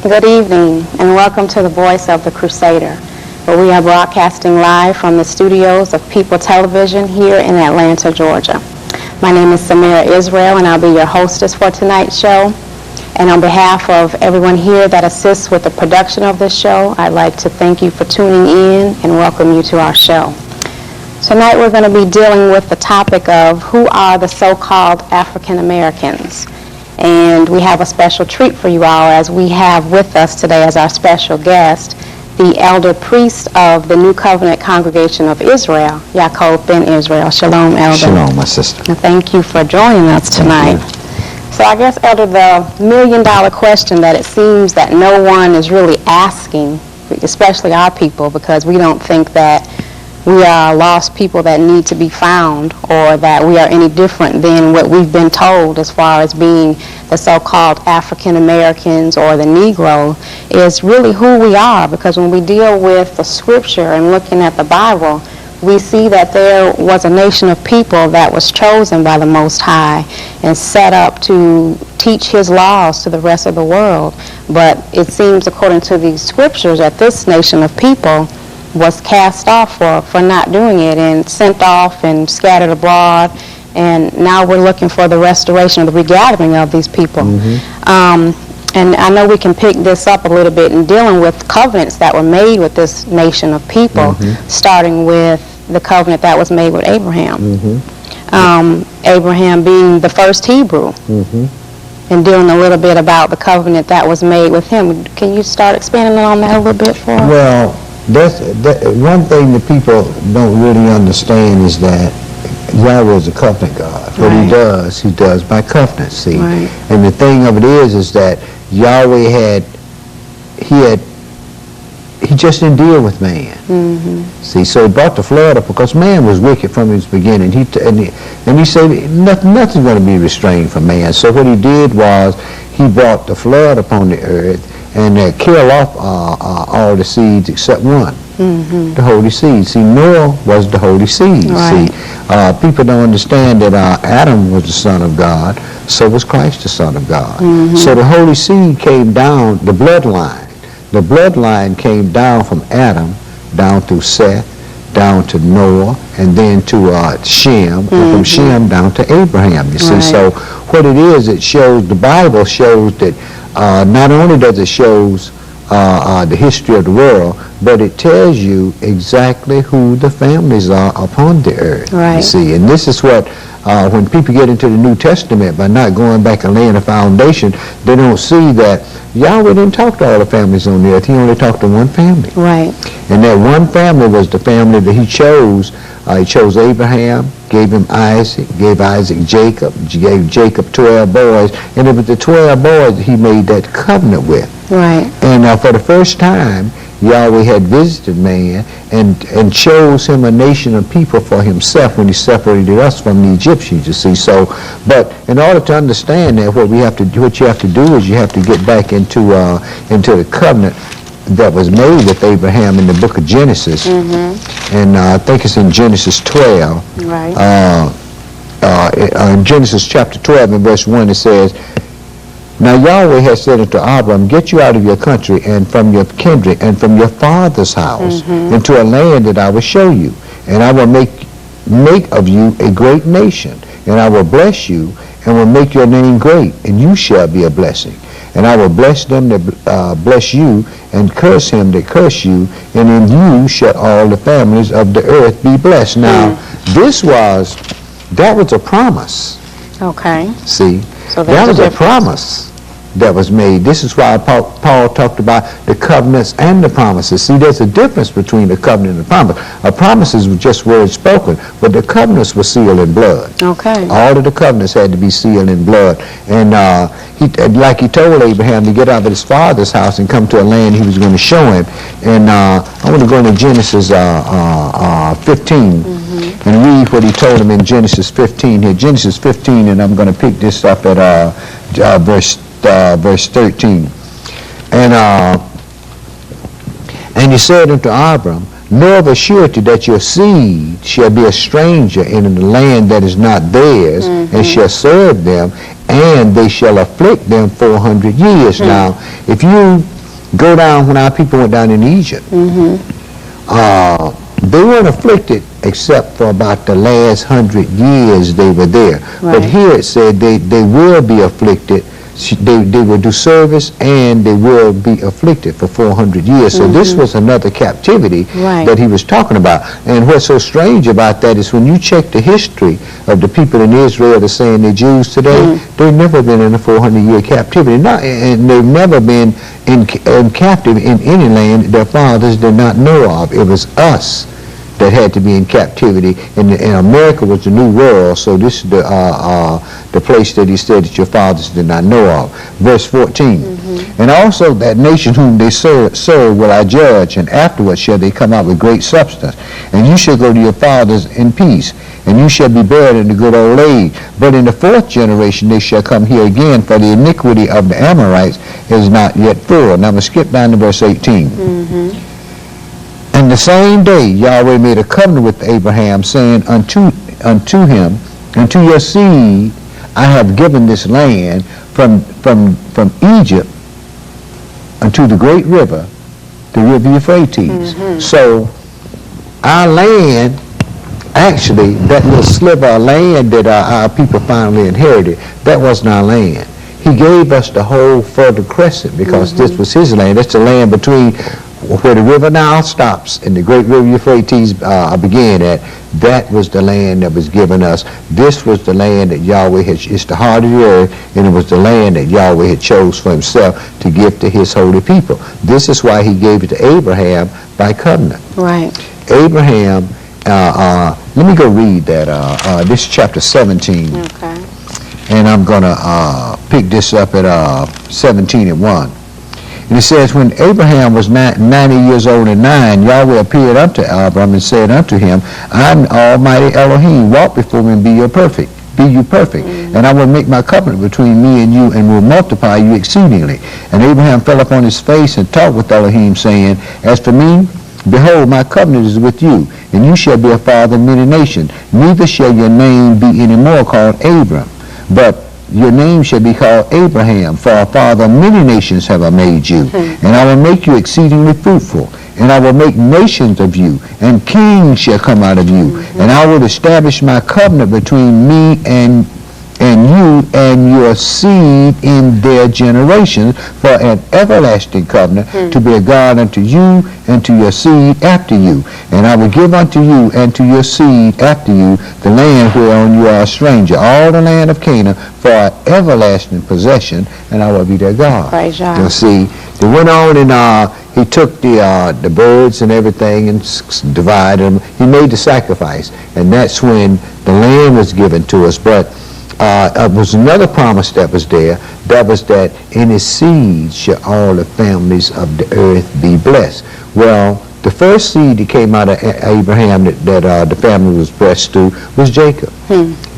Good evening, and welcome to the Voice of the Crusader, where we are broadcasting live from the studios of People Television here in Atlanta, Georgia. My name is Samira Israel, and I'll be your hostess for tonight's show. And on behalf of everyone here that assists with the production of this show, I'd like to thank you for tuning in and welcome you to our show. Tonight we're going to be dealing with the topic of who are the so-called African Americans. And we have a special treat for you all, as we have with us today as our special guest the elder priest of the New Covenant Congregation of Israel, Yaakov ben Israel. Shalom, Elder. Shalom, my sister. And thank you for joining us tonight. So I guess, Elder, the million-dollar question that it seems that no one is really asking, especially our people, because we don't think that we are lost people that need to be found, or that we are any different than what we've been told as far as being the so-called African Americans or the Negro, is really who we are. Because when we deal with the scripture and looking at the Bible, we see that there was a nation of people that was chosen by the Most High and set up to teach his laws to the rest of the world. But it seems, according to these scriptures, that this nation of people was cast off for not doing it and sent off and scattered abroad, and now we're looking for the restoration, the regathering of these people. And I know we can pick this up a little bit in dealing with covenants that were made with this nation of people, starting with the covenant that was made with Abraham. Abraham being the first Hebrew, and dealing a little bit about the covenant that was made with him. Can you start expanding on that a little bit for us? Well, one thing that people don't really understand is that Yahweh is a covenant God. What he does by covenant, see. And the thing of it is that Yahweh he just didn't deal with man. See, so he brought the flood up because man was wicked from his beginning. He said nothing's going to be restrained from man. So what he did was he brought the flood upon the earth and killed off all the seeds except one, the holy seed. See, Noah was the holy seed. See, people don't understand that Adam was the son of God, so was Christ the son of God. So the holy seed came down, the bloodline. The bloodline came down from Adam, down through Seth, down to Noah, and then to Shem, and from Shem down to Abraham. You see, so what it is, it shows, the Bible shows that not only does it shows the history of the world, but it tells you exactly who the families are upon the earth. You see, and this is what, when people get into the New Testament, by not going back and laying a foundation, they don't see that Yahweh didn't talk to all the families on the earth. He only talked to one family. And that one family was the family that he chose. He chose Abraham, gave him Isaac, gave Isaac Jacob, gave Jacob 12 boys, and it was the 12 boys that he made that covenant with. And for the first time, Yahweh had visited man and chose him a nation of people for himself when he separated us from the Egyptians, you see. So, but in order to understand that, what you have to do is you have to get back into the covenant that was made with Abraham in the book of Genesis. And I think it's in Genesis 12. In Genesis chapter 12 and verse 1, it says, "Now Yahweh has said unto Abram, get you out of your country and from your kindred and from your father's house into a land that I will show you. And I will make of you a great nation, and I will bless you and will make your name great, and you shall be a blessing. And I will bless them that bless you, and curse him that curse you, and in you shall all the families of the earth be blessed." Now, that was a promise. See, so that was a promise that was made. This is why Paul talked about the covenants and the promises. See, there's a difference between the covenant and the promise. A promise is just words spoken, but the covenants were sealed in blood. All of the covenants had to be sealed in blood. And he told Abraham to get out of his father's house and come to a land he was going to show him. And I want to go into Genesis 15 and read what he told him in Genesis 15 here. Genesis 15, and I'm going to pick this up at verse 13. And he said unto Abram, "Know of a surety that your seed shall be a stranger in the land that is not theirs, and shall serve them, and they shall afflict them 400 years. Now, if you go down, when our people went down in Egypt, they weren't afflicted except for about the last 100 years they were there. Right. But here it said they will be afflicted. They will do service and they will be afflicted for 400 years. So this was another captivity that he was talking about. And what's so strange about that is when you check the history of the people in Israel that are saying they're Jews today, they've never been in a 400-year captivity. And they've never been in captive in any land their fathers did not know of. It was us that had to be in captivity, and America was the new world, so this is the place that he said that your fathers did not know of. Verse 14, and also that nation whom they serve will I judge, and afterwards shall they come out with great substance, and you shall go to your fathers in peace, and you shall be buried in the good old age. But in the fourth generation they shall come here again, for the iniquity of the Amorites is not yet full. Now I'm going to skip down to verse 18. And the same day Yahweh made a covenant with Abraham, saying unto him, unto your seed I have given this land from Egypt unto the great river, the river Euphrates. So our land, actually, that little sliver of land that our people finally inherited, that wasn't our land. He gave us the whole Fertile Crescent because this was his land. That's the land between where the river Nile stops and the great river Euphrates began at. That was the land that was given us. This was the land that Yahweh had, it's the heart of the earth, and it was the land that Yahweh had chose for himself to give to his holy people. This is why he gave it to Abraham by covenant. Right. Abraham, let me go read that. This is chapter 17. Okay. And I'm going to pick this up at 17:1. And it says, when Abraham was 90 years old and 9, Yahweh appeared unto Abram and said unto him, I am Almighty Elohim, walk before me and be you perfect. And I will make my covenant between me and you, and will multiply you exceedingly. And Abraham fell upon his face and talked with Elohim, saying, as for me, behold, my covenant is with you, and you shall be a father of many nations. Neither shall your name be any more called Abram, but your name shall be called Abraham, for a father of many nations have I made you. And I will make you exceedingly fruitful, and I will make nations of you, and kings shall come out of you. And I will establish my covenant between me and you and your seed in their generations for an everlasting covenant, to be a God unto you and to your seed after you. And I will give unto you and to your seed after you the land whereon you are a stranger, all the land of Canaan, for an everlasting possession, and I will be their God. Praise God. You'll see, they went on and he took the birds and everything and divided them. He made the sacrifice, and that's when the land was given to us. But was another promise that was there. That was that in his seed shall all the families of the earth be blessed. Well, the first seed that came out of Abraham that the family was blessed to was Jacob.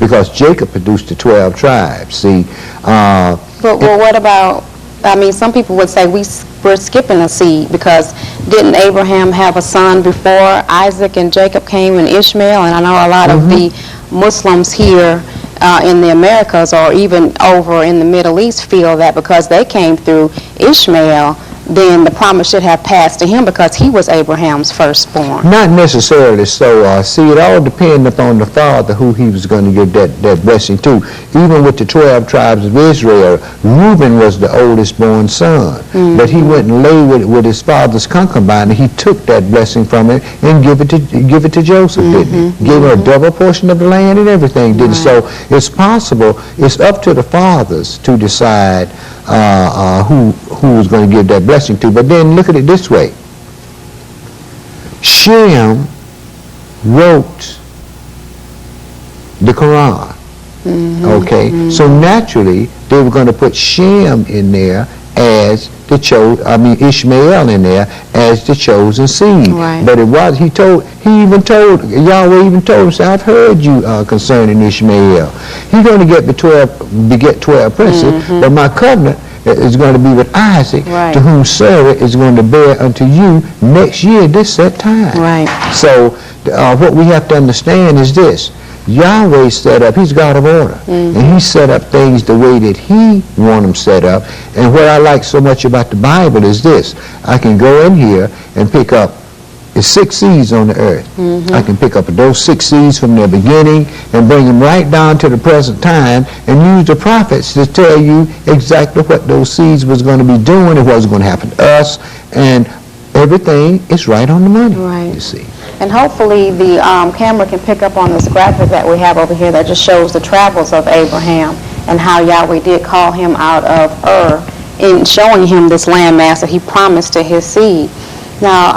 Because Jacob produced the 12 tribes. See. Well, what about, I mean, some people would say we're skipping a seed, because didn't Abraham have a son before Isaac and Jacob came, and Ishmael? And I know a lot of the Muslims here in the Americas or even over in the Middle East feel that because they came through Ishmael, then the promise should have passed to him because he was Abraham's firstborn. Not necessarily so. See, it all depended upon the father who he was going to give that blessing to. Even with the 12 tribes of Israel, Reuben was the oldest born son. But he went and lay with his father's concubine, and he took that blessing from him and give it to Joseph, didn't he? Gave him a double portion of the land and everything, didn't he? So it's possible, it's up to the fathers to decide who was going to give that blessing to. But then look at it this way. Shem wrote the Quran. Okay? So naturally, they were going to put Shem in there as the Ishmael in there as the chosen seed. Right. But it was, Yahweh even told him, say, I've heard you concerning Ishmael. He's going to beget 12 princes, but my covenant is going to be with Isaac, to whom Sarah is going to bear unto you next year, this set time. Right. So what we have to understand is this, Yahweh set up, he's God of order. And he set up things the way that he want them set up. And what I like so much about the Bible is this. I can go in here and pick up, it's 6 seeds on the earth. I can pick up those 6 seeds from their beginning and bring them right down to the present time and use the prophets to tell you exactly what those seeds was going to be doing and what was going to happen to us. And everything is right on the money, you see. And hopefully the camera can pick up on this graphic that we have over here that just shows the travels of Abraham and how Yahweh did call him out of Ur in showing him this landmass that he promised to his seed. Now,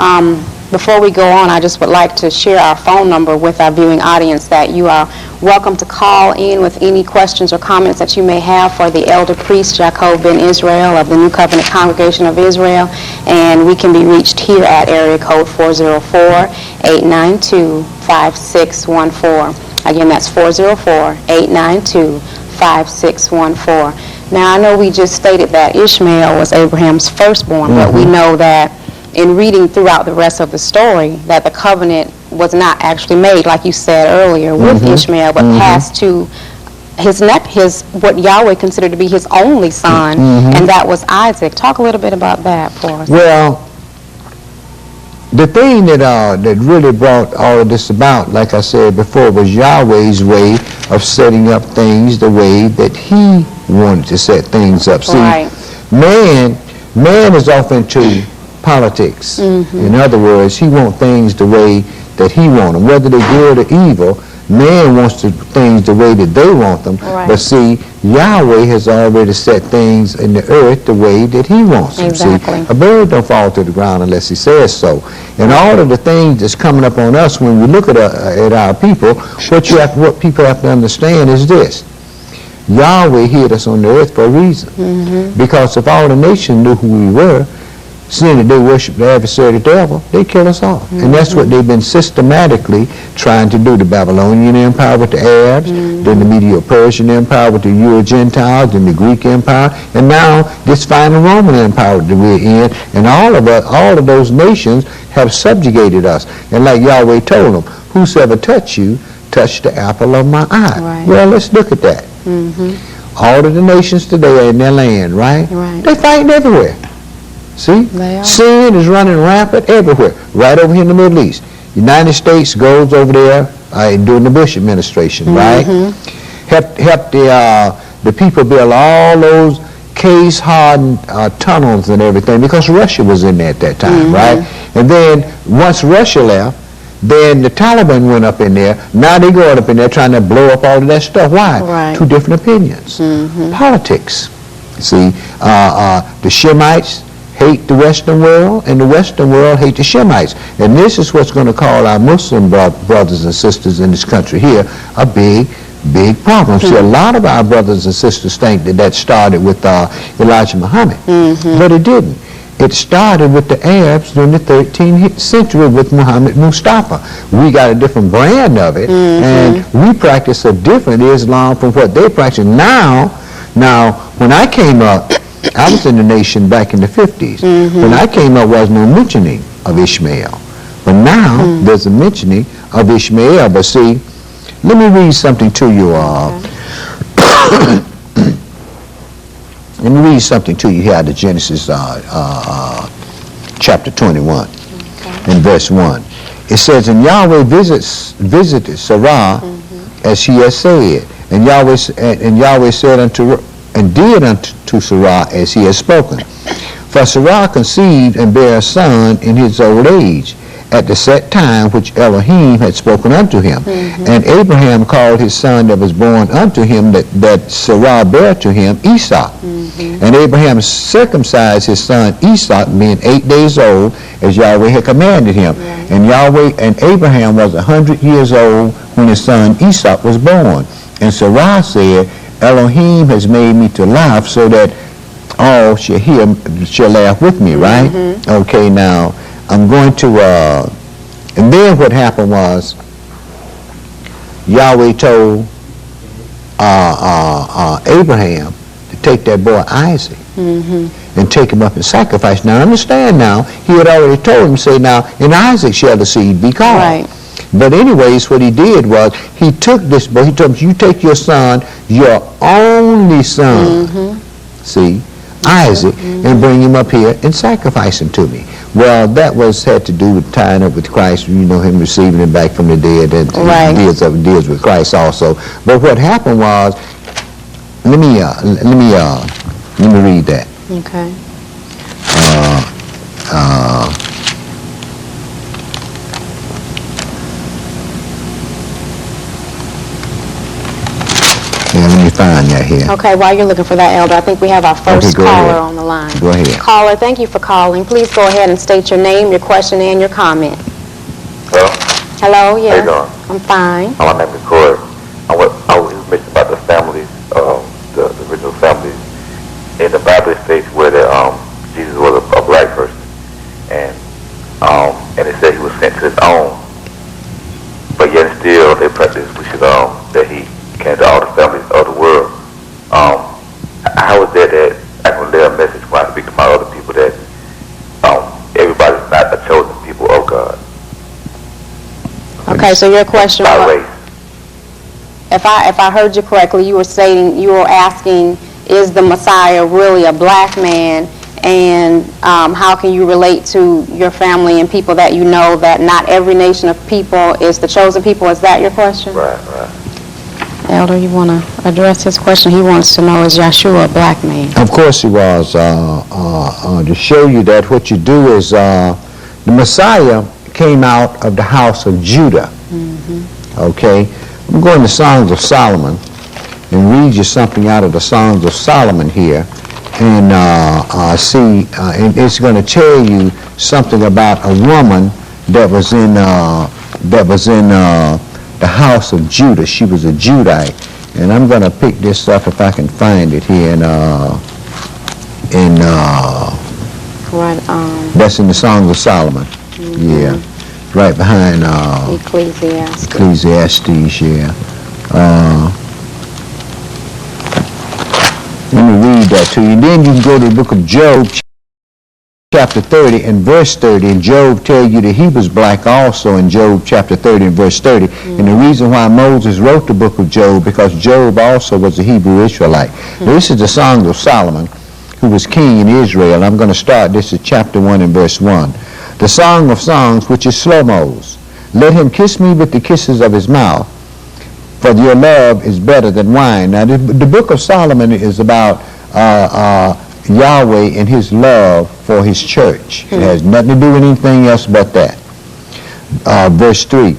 before we go on, I just would like to share our phone number with our viewing audience that you are welcome to call in with any questions or comments that you may have for the elder priest, Jacob ben Israel of the New Covenant Congregation of Israel. And we can be reached here at area code 404-892-5614. Again, that's 404-892-5614. Now, I know we just stated that Ishmael was Abraham's firstborn, but we know that in reading throughout the rest of the story that the covenant was not actually made, like you said earlier, with Ishmael, but passed to his what Yahweh considered to be his only son, and that was Isaac. Talk a little bit about that for us. Well, the thing that really brought all of this about, like I said before, was Yahweh's way of setting up things the way that he wanted to set things up. See, man is off into politics. In other words, he wants things the way that he wants them, whether they're good or evil. Man wants things the way that they want them. But see, Yahweh has already set things in the earth the way that he wants them. See, a bird don't fall to the ground unless he says so. And all of the things that's coming up on us when we look at our people, what people have to understand is this. Yahweh hid us on the earth for a reason. Because if all the nations knew who we were, seeing that they worship the adversary, the devil, they kill us off. And that's what they've been systematically trying to do. The Babylonian Empire with the Arabs, then the Medo-Persian Empire with the Euro-Gentiles, then the Greek Empire, and now this final Roman Empire that we're in. And all of those nations have subjugated us. And like Yahweh told them, whosoever touch you, touch the apple of my eye. Well, let's look at that. All of the nations today are in their land, right? They're fighting everywhere. See? Sin is running rampant everywhere, right over here in the Middle East. United States goes over there during the Bush administration, right? Help the people build all those case-hardened tunnels and everything because Russia was in there at that time, right? And then once Russia left, then the Taliban went up in there. Now they're going up in there trying to blow up all of that stuff. Why? Two different opinions. Politics. See, the Shemites hate the Western world, and the Western world hate the Shemites. And this is what's going to cause our Muslim brothers and sisters in this country here a big problem. See, a lot of our brothers and sisters think that started with Elijah Muhammad, but it didn't. It started with the Arabs during the 13th century with Muhammad Mustafa. We got a different brand of it, and we practice a different Islam from what they practice. Now, when I came up, I was in the nation back in the 50s. When I came up, there was no mentioning of Ishmael. But now, there's a mentioning of Ishmael. But see, let me read something to you all. Let me read something to you here out of Genesis chapter 21 and verse 1. It says, and Yahweh visited Sarah as he has said. And Yahweh said and did unto Sarah as he had spoken. For Sarah conceived and bare a son in his old age, at the set time which Elohim had spoken unto him. And Abraham called his son that was born unto him that Sarah bare to him Esau. And Abraham circumcised his son Esau, being 8 days old, as Yahweh had commanded him. And Abraham was 100 years old when his son Esau was born. And Sarah said, Elohim has made me to laugh so that all shall laugh with me, right? Okay, now I'm going to, and then what happened was Yahweh told Abraham to take that boy Isaac and take him up and sacrifice. Now understand now, he had already told him, say now, in Isaac shall the seed be called. But anyways, what he did was he took this boy. He told him, "You take your son, your only son, see, Isaac, and bring him up here and sacrifice him to me." Well, that had to do with tying up with Christ. You know, him receiving him back from the dead. And deals with Christ also. But what happened was, let me read that. Okay. Yeah, let me find that here. Okay, while you're looking for that, Elder, I think we have our first go caller ahead. on the line. Go ahead. Caller, thank you for calling. Please go ahead and state your name, your question, and your comment. Hello? Hello, yes. How you doing? I'm fine. My name is Corey. I was mentioned about the families, the original families. In the Bible it states where Jesus was a black person, and it said he was sent to his own. But yet still they practice that he came to all the families of the world. How is that I can lay a message when I speak to my other people that everybody's not a chosen people of God? Okay, so your question By was, race. if I heard you correctly, you were asking, is the Messiah really a black man, and how can you relate to your family and people that you know that not every nation of people is the chosen people? Is that your question? Right. Elder, you want to address his question? He wants to know, is Yeshua a black man? Of course he was. To show you that what you do is the Messiah came out of the house of Judah. Okay? I'm going to Songs of Solomon and read you something out of the Songs of Solomon here, and and it's going to tell you something about a woman that was in the house of Judah. She was a Judite, and I'm going to pick this up if I can find it here that's in the Songs of Solomon. Yeah, right behind Ecclesiastes. Yeah. Let me read that to you. And then you can go to the book of Job, chapter 30 and verse 30, and Job tells you that he was black also in Job chapter 30 and verse 30. And the reason why Moses wrote the book of Job, because Job also was a Hebrew Israelite. Now, this is the Songs of Solomon, who was king in Israel. I'm going to start this at chapter 1 and verse 1. The Song of Songs, which is slow-mo's. Let him kiss me with the kisses of his mouth, for your love is better than wine. Now, the book of Solomon is about Yahweh and his love for his church. It has nothing to do with anything else but that. Verse 3.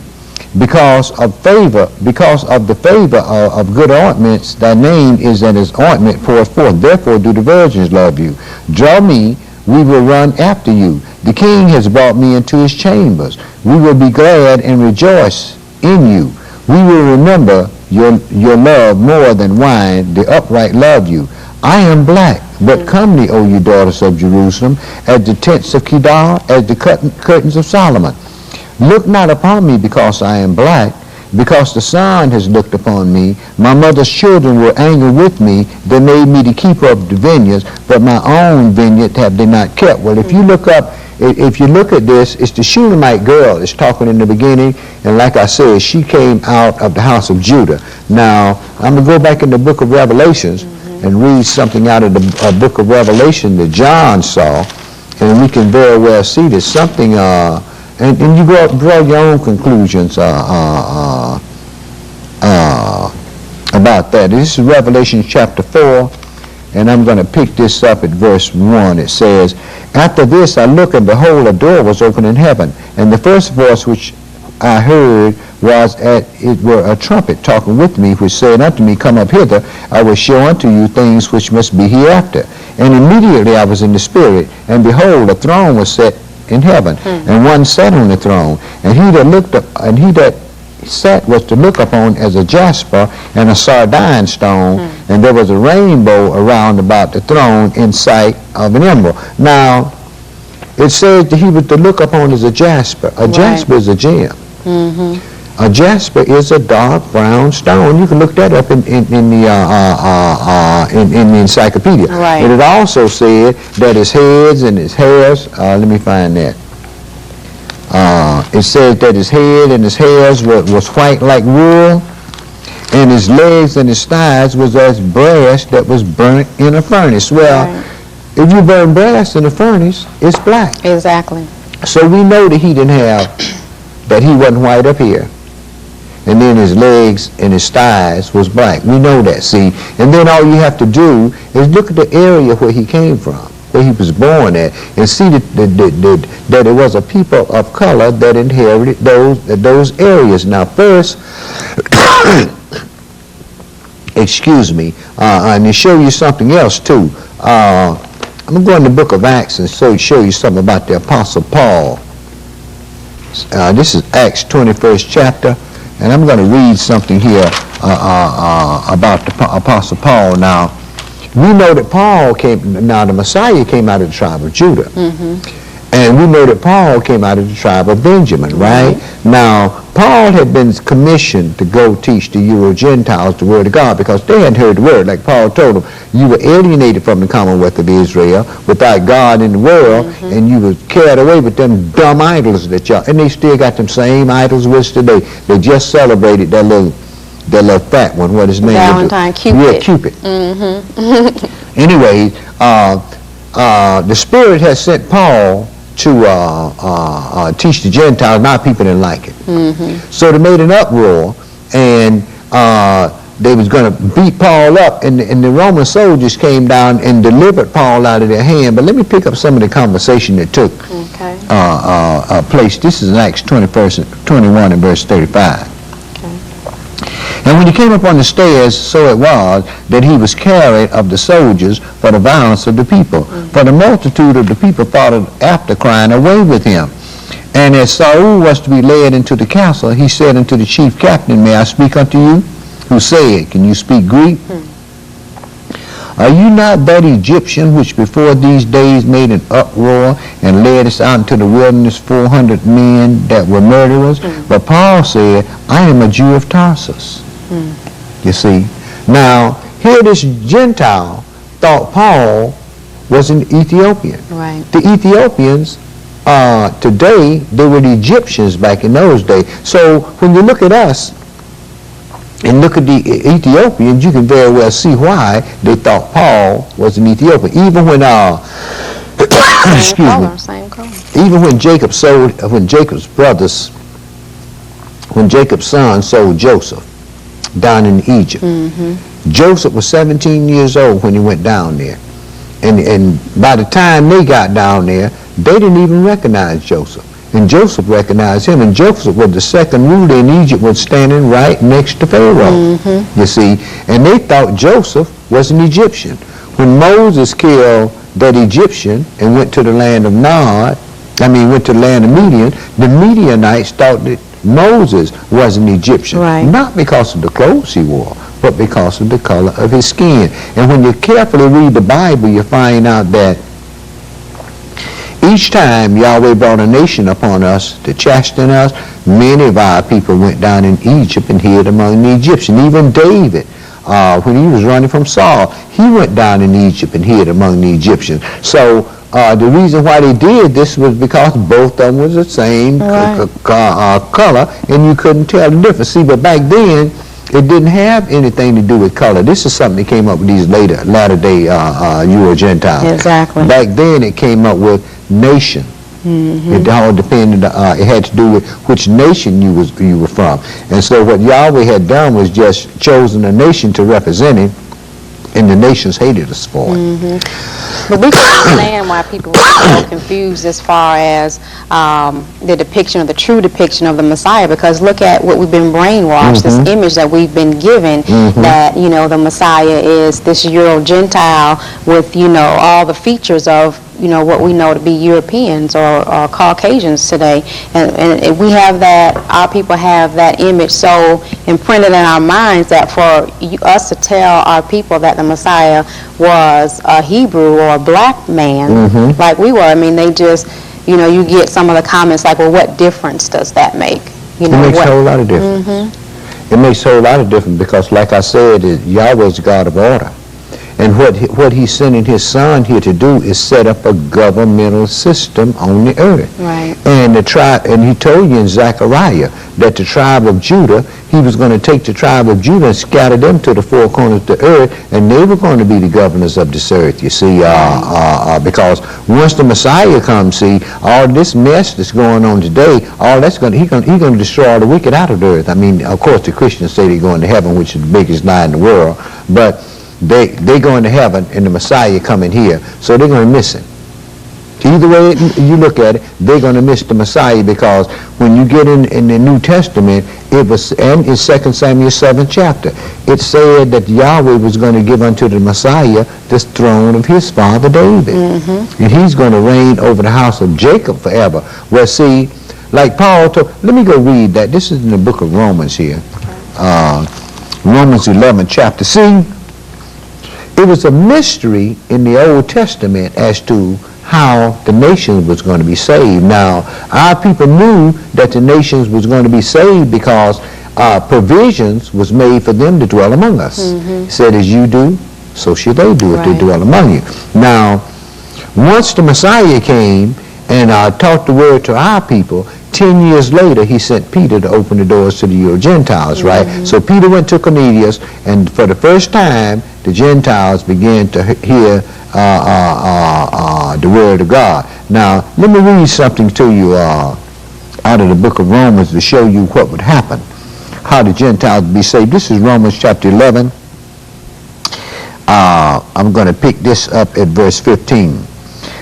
Because of the favor of good ointments, thy name is in his ointment poured forth. Therefore do the virgins love you. Draw me, we will run after you. The king has brought me into his chambers. We will be glad and rejoice in you. We will remember your love more than wine. The upright love you. I am black, but comely, O you daughters of Jerusalem, as the tents of Kedar, as the curtains of Solomon. Look not upon me because I am black, because the sun has looked upon me. My mother's children were angry with me. They made me the keeper of the vineyards, but my own vineyard have they not kept. Well, if you look at this, it's the Shulamite girl that's talking in the beginning, and like I said, she came out of the house of Judah. Now, I'm going to go back in the book of Revelations and read something out of the book of Revelation that John saw, and we can very well see there's something, and you draw your own conclusions about that. This is Revelation chapter 4, and I'm going to pick this up at verse 1. It says, After this I looked, and behold, a door was opened in heaven, and the first voice which I heard was it were a trumpet talking with me, which said unto me, Come up hither, I will show unto you things which must be hereafter. And immediately I was in the Spirit, and behold, a throne was set in heaven, and one sat on the throne, and he that sat was to look upon as a jasper and a sardine stone, and there was a rainbow around about the throne in sight of an emerald. Now, it says that he was to look upon as a jasper. A jasper is a gem. A jasper is a dark brown stone. You can look that up in the encyclopedia. Right. And it also said that his heads and his hairs, let me find that. It says that his head and his hairs was white like wool, and his legs and his thighs was as brass that was burnt in a furnace. Well, if you burn brass in a furnace, it's black. Exactly. So we know that he didn't have, that he wasn't white up here. And then his legs and his thighs was black. We know that, see. And then all you have to do is look at the area where he came from, where he was born at, and see that it was a people of color that inherited those areas. Now first, excuse me, and to show you something else too, I'm going to go in the book of Acts and show you something about the Apostle Paul. This is Acts 21st chapter. And I'm going to read something here about the Apostle Paul. Now, we know that the Messiah came out of the tribe of Judah. Mm-hmm. And we know that Paul came out of the tribe of Benjamin, right? Mm-hmm. Now, Paul had been commissioned to go teach the Euro-Gentiles the word of God because they hadn't heard the word. Like Paul told them, you were alienated from the commonwealth of Israel without God in the world, mm-hmm. and you were carried away with them dumb idols that y'all, and they still got them same idols with us today. They just celebrated that little fat one, what his name is? Valentine, Cupid. Yeah, Cupid. Mm-hmm. Anyway, the Spirit has sent Paul to teach the Gentiles. Now people didn't like it. Mm-hmm. So they made an uproar, and they was going to beat Paul up, and the Roman soldiers came down and delivered Paul out of their hand. But let me pick up some of the conversation that took place. This is in Acts 21 and verse 35. And when he came up on the stairs, so it was that he was carried of the soldiers for the violence of the people. Mm-hmm. For the multitude of the people followed after, crying, away with him. And as Saul was to be led into the castle, he said unto the chief captain, may I speak unto you? Who said, can you speak Greek? Mm-hmm. Are you not that Egyptian which before these days made an uproar and led us out into the wilderness 400 men that were murderers? Mm-hmm. But Paul said, I am a Jew of Tarsus. You see, now here this Gentile thought Paul was an Ethiopian. Right. The Ethiopians today, they were the Egyptians back in those days. So when you look at us and look at the Ethiopians, you can very well see why they thought Paul was an Ethiopian. Even when even when Jacob's son sold Joseph down in Egypt. Mm-hmm. Joseph was 17 years old when he went down there. And by the time they got down there, they didn't even recognize Joseph. And Joseph recognized him. And Joseph was the second ruler in Egypt, was standing right next to Pharaoh. Mm-hmm. You see, and they thought Joseph was an Egyptian. When Moses killed that Egyptian and went to the land of went to the land of Midian, the Midianites thought that Moses was an Egyptian, right. Not because of the clothes he wore, but because of the color of his skin. And when you carefully read the Bible, you find out that each time Yahweh brought a nation upon us to chasten us, many of our people went down in Egypt and hid among the Egyptians. Even David, when he was running from Saul, he went down in Egypt and hid among the Egyptians. So the reason why they did this was because both of them was the same color, and you couldn't tell the difference. See, but back then, it didn't have anything to do with color. This is something that came up with these latter-day Euro-Gentiles. Exactly. Back then, it came up with nation. Mm-hmm. It all depended. It had to do with which nation you were from. And so what Yahweh had done was just chosen a nation to represent him, and the nations hated us for it. Mm-hmm. But we can understand why people are so confused as far as the true depiction of the Messiah, because look at what we've been brainwashed, mm-hmm. this image that we've been given, mm-hmm. that, the Messiah is this Euro-Gentile with, all the features of, what we know to be Europeans or Caucasians today. And we have that, our people have that image so imprinted in our minds that for us to tell our people that the Messiah was a Hebrew or a black man, mm-hmm. like we were, they just, you get some of the comments like, well, what difference does that make? It makes a whole lot of difference. Mm-hmm. It makes a whole lot of difference because, like I said, Yahweh is God of order. And what he's sending his son here to do is set up a governmental system on the earth. Right. And the tribe, and he told you in Zechariah that the tribe of Judah, he was going to take the tribe of Judah and scatter them to the four corners of the earth, and they were going to be the governors of this earth, you see, because once the Messiah comes, see, all this mess that's going on today, all that's going to, he's going to destroy all the wicked out of the earth. I mean, of course, the Christians say they're going to heaven, which is the biggest lie in the world, but they going to heaven and the Messiah coming here, so they're going to miss him. Either way you look at it, they're going to miss the Messiah, because when you get in the New Testament, it was, and in 2 Samuel 7th chapter, it said that Yahweh was going to give unto the Messiah this throne of his father David. Mm-hmm. And he's going to reign over the house of Jacob forever. Well, see, like Paul told, let me go read that. This is in the book of Romans here. Romans 11th chapter. See, it was a mystery in the Old Testament as to how the nations was going to be saved. Now, our people knew that the nations was going to be saved because provisions was made for them to dwell among us. Mm-hmm. He said, as you do, so should they do if they dwell among you. Now, once the Messiah came and taught the word to our people, 10 years later, he sent Peter to open the doors to the Gentiles, right? Mm-hmm. So Peter went to Cornelius, and for the first time, the Gentiles began to hear the word of God. Now, let me read something to you out of the book of Romans to show you what would happen, how the Gentiles would be saved. This is Romans chapter 11. I'm going to pick this up at verse 15.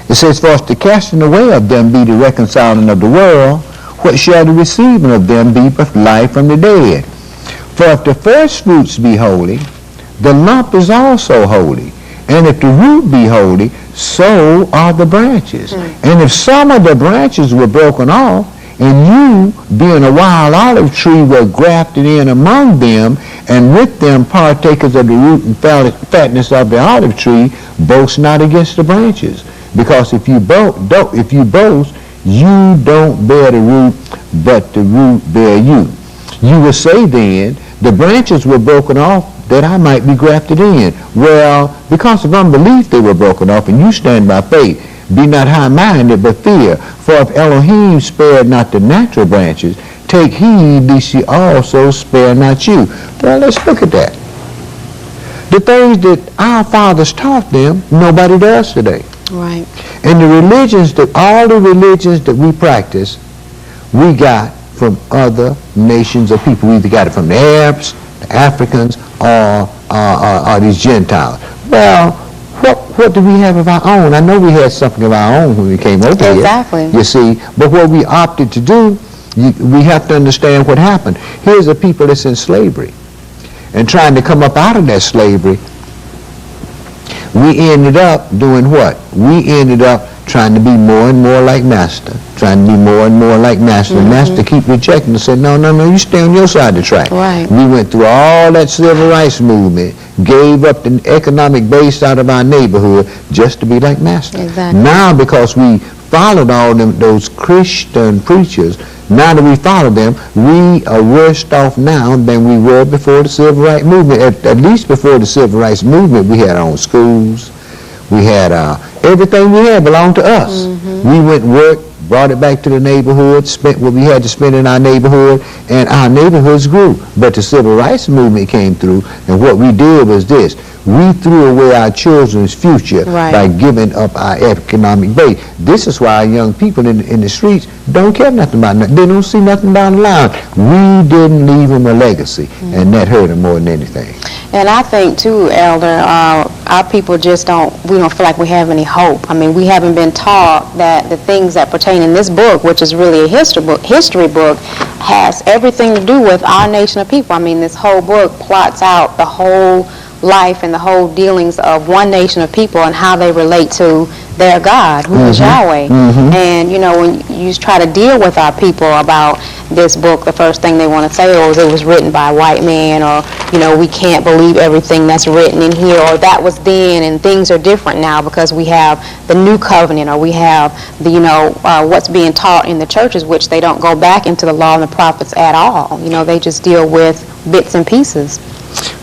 It says, for if the casting away of them be the reconciling of the world, what shall the receiving of them be but life from the dead? For if the first fruits be holy, the lump is also holy. And if the root be holy, so are the branches. And if some of the branches were broken off, and you, being a wild olive tree, were grafted in among them, and with them partakers of the root and fatness of the olive tree, boast not against the branches. Because if you boast, you don't bear the root, but the root bear you. You will say then, the branches were broken off that I might be grafted in. Well, because of unbelief they were broken off, and you stand by faith. Be not high-minded, but fear. For if Elohim spared not the natural branches, take heed lest he also spare not you. Well, let's look at that. The things that our fathers taught them, nobody does today. Right. And the religions all the religions that we practice, we got from other nations of people. We either got it from the Arabs, the Africans, or these Gentiles. Well, what do we have of our own? I know we had something of our own when we came over here. Exactly. You see, but what we opted to do, we have to understand what happened. Here's a people that's in slavery, and trying to come up out of that slavery, we ended up doing what? We ended up trying to be more and more like Master, trying to be more and more like Master. Mm-hmm. And Master keep rejecting and said, no, you stay on your side of the track. Right. We went through all that civil rights movement, gave up the economic base out of our neighborhood just to be like Master. Exactly. Now, because we followed all those Christian preachers, now that we follow them, we are worse off now than we were before the civil rights movement. At least before the civil rights movement, we had our own schools. We had everything we had belonged to us. Mm-hmm. We went work, brought it back to the neighborhood, spent what we had to spend in our neighborhood, and our neighborhoods grew. But the civil rights movement came through, and what we did was this. We threw away our children's future by giving up our economic base. This is why young people in the streets don't care nothing about nothing. They don't see nothing down the line. We didn't leave them a legacy, and that hurt them more than anything. And I think, too, Elder, our people just we don't feel like we have any hope. I mean, we haven't been taught that the things that pertain in this book, which is really a history book, has everything to do with our nation of people. I mean, this whole book plots out the whole life and the whole dealings of one nation of people and how they relate to their God, who is Yahweh. Mm-hmm. And, when you try to deal with our people about this book, the first thing they want to say is it was written by a white man, or, we can't believe everything that's written in here, or that was then and things are different now because we have the new covenant, or we have the, what's being taught in the churches, which they don't go back into the law and the prophets at all. They just deal with bits and pieces.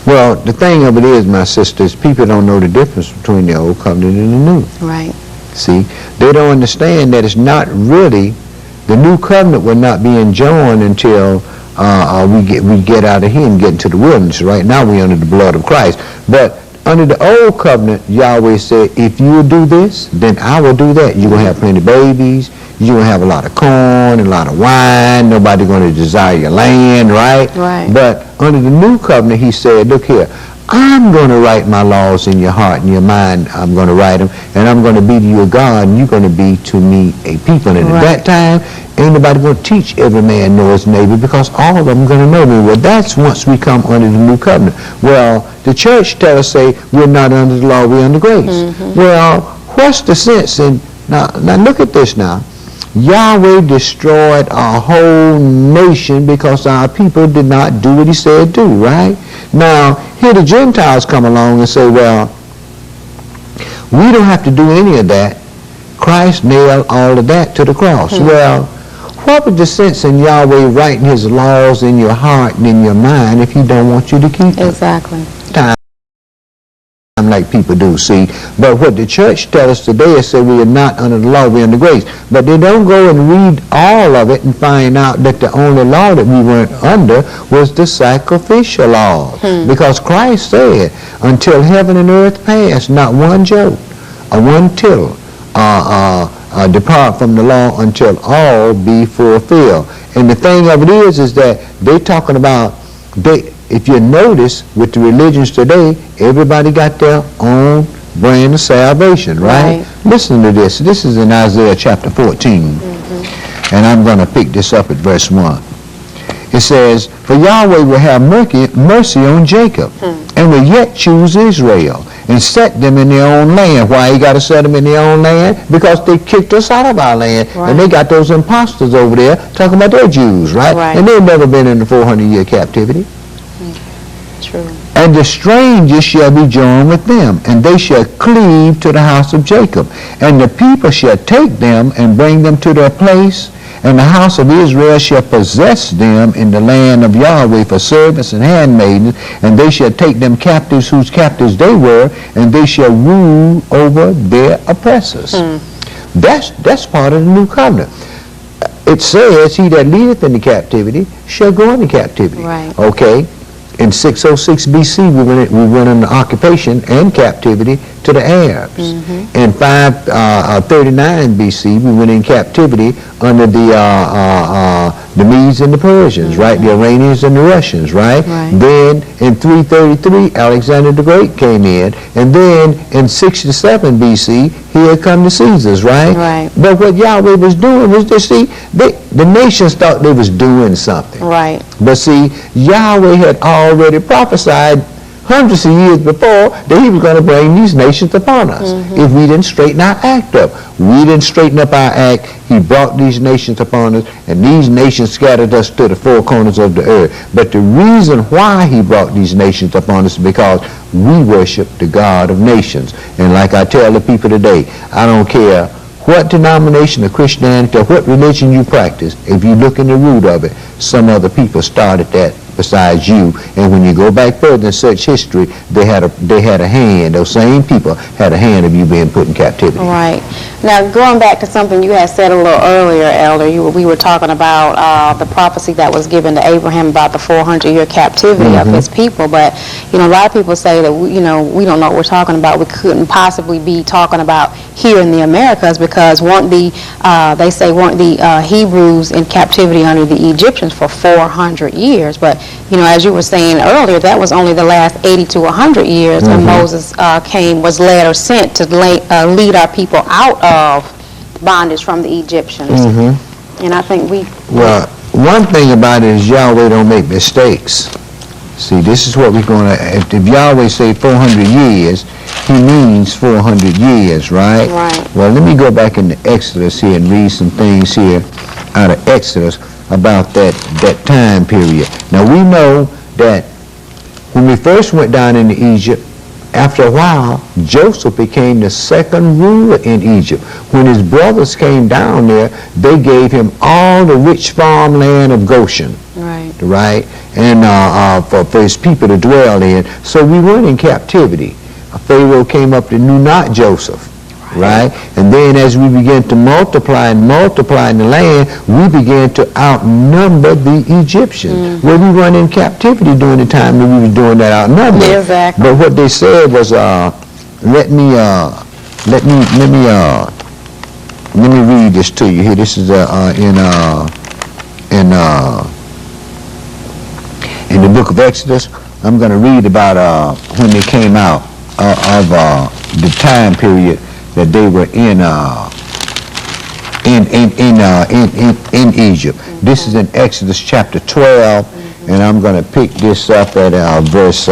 Well, the thing of it is, my sisters, people don't know the difference between the old covenant and the new. Right. See, they don't understand that it's not really, the new covenant will not be enjoined until we get out of here and get into the wilderness. Right now we're under the blood of Christ. But under the old covenant, Yahweh said, if you will do this, then I will do that. You're going to have plenty of babies. You're going to have a lot of corn, a lot of wine. Nobody's going to desire your land, right? Right. But under the new covenant, he said, look here, I'm going to write my laws in your heart and your mind. I'm going to write them, and I'm going to be to you a God, and you're going to be to me a people. And at that time, ain't nobody going to teach every man know his neighbor, because all of them are going to know me. Well, that's once we come under the new covenant. Well, the church tells us, say, we're not under the law, we're under grace. Mm-hmm. Well, what's the sense? And now look at this now. Yahweh destroyed our whole nation because our people did not do what he said do, right? Now, here the Gentiles come along and say, well, we don't have to do any of that. Christ nailed all of that to the cross. Mm-hmm. Well, what would the sense in Yahweh writing his laws in your heart and in your mind if he don't want you to keep them? Exactly. Like people do, see. But what the church tells us today is say we are not under the law, we're under grace. But they don't go and read all of it and find out that the only law that we weren't under was the sacrificial law. Because Christ said, until heaven and earth pass, not one jot or one tittle depart from the law until all be fulfilled. And the thing of it is that they're talking about, if you notice with the religions today, everybody got their own brand of salvation, right? Listen to this. This is in Isaiah chapter 14. Mm-hmm. And I'm going to pick this up at verse 1. It says, for Yahweh will have mercy on Jacob, and will yet choose Israel, and set them in their own land. Why he got to set them in their own land? Because they kicked us out of our land. Right. And they got those imposters over there talking about their Jews, right? And they've never been in the 400-year captivity. True. And the stranger shall be joined with them, and they shall cleave to the house of Jacob. And the people shall take them and bring them to their place, and the house of Israel shall possess them in the land of Yahweh for servants and handmaidens, and they shall take them captives whose captives they were, and they shall rule over their oppressors. That's part of the new covenant. It says, he that leadeth into captivity shall go into captivity. Right. Okay? In 606 BC, we went into occupation and captivity to the Arabs. Mm-hmm. In 539 BC, we went in captivity under the Medes and the Persians, right? The Iranians and the Russians, right? Then in 333, Alexander the Great came in. And then in 67 BC, he had come to Caesar's, right? But what Yahweh was doing was to see, the nations thought they was doing something. But see, Yahweh had already prophesied hundreds of years before that he was going to bring these nations upon us. If we didn't straighten our act up. We didn't straighten up our act. He brought these nations upon us, and these nations scattered us to the four corners of the earth. But the reason why he brought these nations upon us is because we worship the God of nations. And like I tell the people today, I don't care what denomination of Christianity or what religion you practice, if you look in the root of it, some other people started that besides you. And when you go back further and search history, they had a hand. Those same people had a hand of you being put in captivity. Right. Now, going back to something you had said a little earlier, Elder, we were talking about the prophecy that was given to Abraham about the 400-year captivity of his people. But, a lot of people say that, we don't know what we're talking about. We couldn't possibly be talking about here in the Americas because weren't the Hebrews in captivity under the Egyptians for 400 years. But, as you were saying earlier, that was only the last 80 to 100 years when Moses was led or sent to lead our people out of bondage from the Egyptians. And I think well, one thing about it is Yahweh don't make mistakes. See, this is what we're going to, if Yahweh say 400 years, he means 400 years, right? Well, let me go back into Exodus here and read some things here out of Exodus about that time period. Now, we know that when we first went down into Egypt, after a while, Joseph became the second ruler in Egypt. When his brothers came down there, they gave him all the rich farmland of Goshen. right? And for his people to dwell in. So we weren't in captivity. Pharaoh came up that knew not Joseph. Right? And then as we began to multiply in the land, we began to outnumber the Egyptians. Well, we weren't in captivity during the time that we were doing that outnumber. Exactly. But what they said was, let me read this to you here. This is in the book of Exodus. I'm going to read about when they came out of the time period that they were in Egypt. This is in Exodus chapter 12, and I'm going to pick this up at verse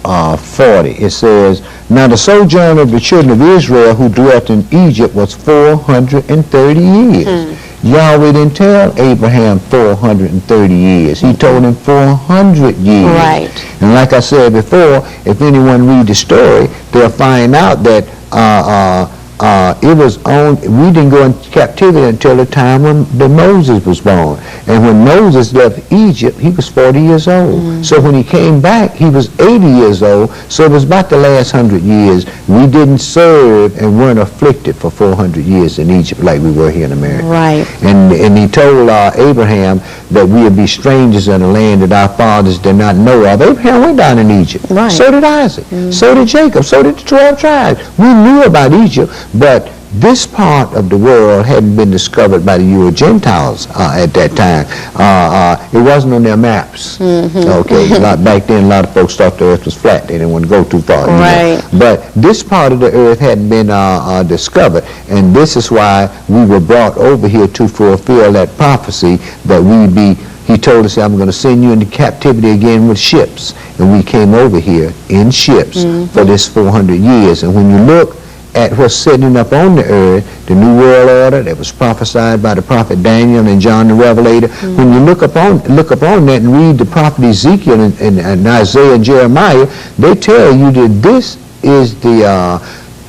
40. It says, "Now the sojourn of the children of Israel who dwelt in Egypt was 430 years." Yahweh didn't tell Abraham 430 years. He told him 400 years. Right. And like I said before, if anyone read the story, they'll find out that we didn't go into captivity until the time when Moses was born. And when Moses left Egypt, he was 40 years old. So when he came back, he was 80 years old. So it was about the last 100 years. We didn't serve and weren't afflicted for 400 years in Egypt like we were here in America. Right. And he told Abraham that we would be strangers in a land that our fathers did not know of. Abraham went down in Egypt. Right. So did Isaac. So did Jacob. So did the 12 tribes. We knew about Egypt, but this part of the world hadn't been discovered by the Euro Gentiles at that time. It wasn't on their maps. Okay, back then a lot of folks thought the earth was flat. They didn't want to go too far. Right. But this part of the earth hadn't been discovered, and this is why we were brought over here to fulfill that prophecy that he told us, I'm going to send you into captivity again with ships. And we came over here in ships for this 400 years. And when you look at what's setting up on the earth, the New World Order that was prophesied by the prophet Daniel and John the Revelator, when you look upon that and read the prophet Ezekiel and Isaiah and Jeremiah, they tell you that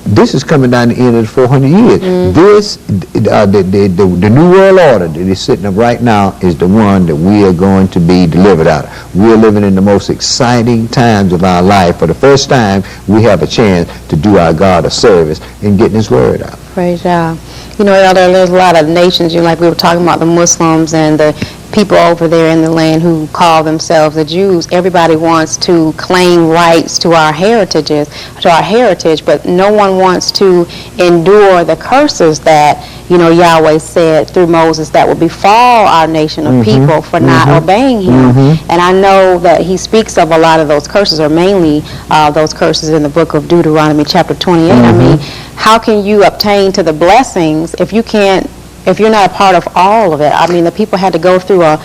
this is coming down the end of the 400 years. The New World Order that is sitting up right now is the one that we are going to be delivered out of. We're living in the most exciting times of our life. For the first time, we have a chance to do our God a service in getting His Word out. Praise God. You know, Elder, there's a lot of nations, like we were talking about the Muslims and the people over there in the land who call themselves the Jews. Everybody wants to claim rights to our heritage, but no one wants to endure the curses that, Yahweh said through Moses that would befall our nation of people for not obeying Him. And I know that He speaks of a lot of those curses, or mainly those curses in the book of Deuteronomy chapter 28. I mean, how can you obtain to the blessings if you're not a part of all of it? I mean, the people had to go through a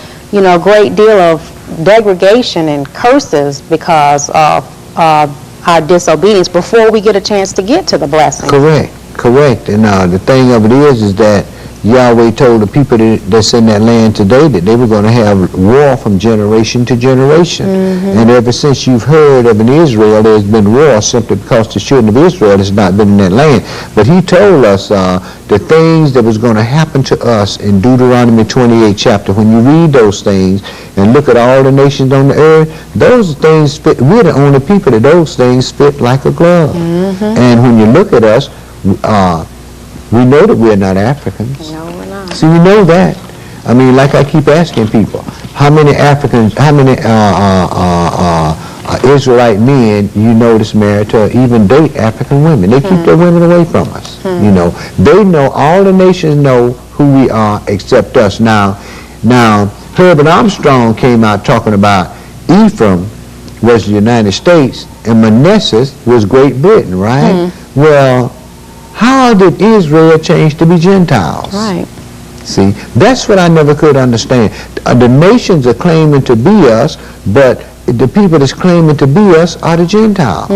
great deal of degradation and curses because of our disobedience before we get a chance to get to the blessing. Correct. And the thing of it is that Yahweh told the people that's in that land today that they were going to have war from generation to generation. And ever since you've heard of an Israel, there's been war simply because the children of Israel has not been in that land. But He told us the things that was going to happen to us in Deuteronomy 28 chapter. When you read those things and look at all the nations on the earth, those things fit. We're the only people that those things fit like a glove. And when you look at us, we know that we're not Africans. No, we're not. See, we know that. I mean, like I keep asking people, how many Israelite men you notice married to even date African women? They keep their women away from us. They know, all the nations know who we are except us. Now, Herbert Armstrong came out talking about Ephraim was the United States and Manasseh was Great Britain, right? Well, how did Israel change to be Gentiles? Right. See, that's what I never could understand. The nations are claiming to be us, but the people that's claiming to be us are the Gentiles.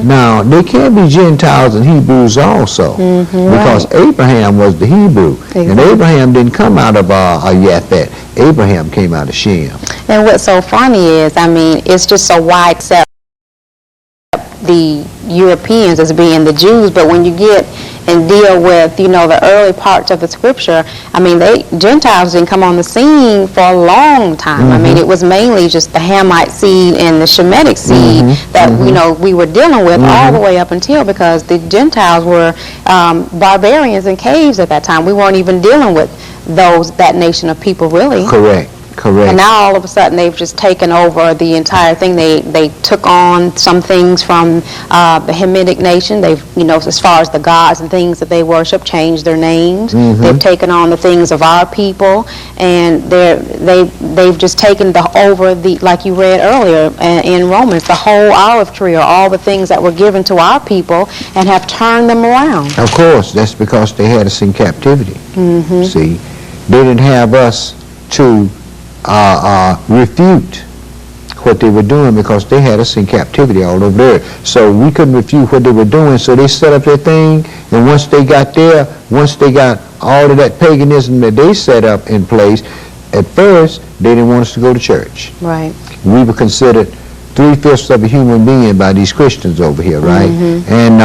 Now, they can't be Gentiles and Hebrews also, because Abraham was the Hebrew, and Abraham didn't come out of Japhet. Abraham came out of Shem. And what's so funny is, I mean, it's just so widespread. Europeans as being the Jews, but when you get and deal with, the early parts of the scripture, I mean, Gentiles didn't come on the scene for a long time. I mean, it was mainly just the Hamite seed and the Shemitic seed that, we were dealing with all the way up until, because the Gentiles were barbarians in caves at that time. We weren't even dealing with that nation of people, really. Correct. And now all of a sudden they've just taken over the entire thing. They took on some things from the Hamitic nation. They've, as far as the gods and things that they worship, changed their names. They've taken on the things of our people, and they've just taken over the, like you read earlier in Romans, the whole olive tree, or all the things that were given to our people, and have turned them around. Of course, that's because they had us in captivity. See, they didn't have us to refute what they were doing, because they had us in captivity all over there. So we couldn't refute what they were doing, so they set up their thing, and once they got all of that paganism that they set up in place, at first, they didn't want us to go to church. Right. We were considered 3/5 of a human being by these Christians over here, right? And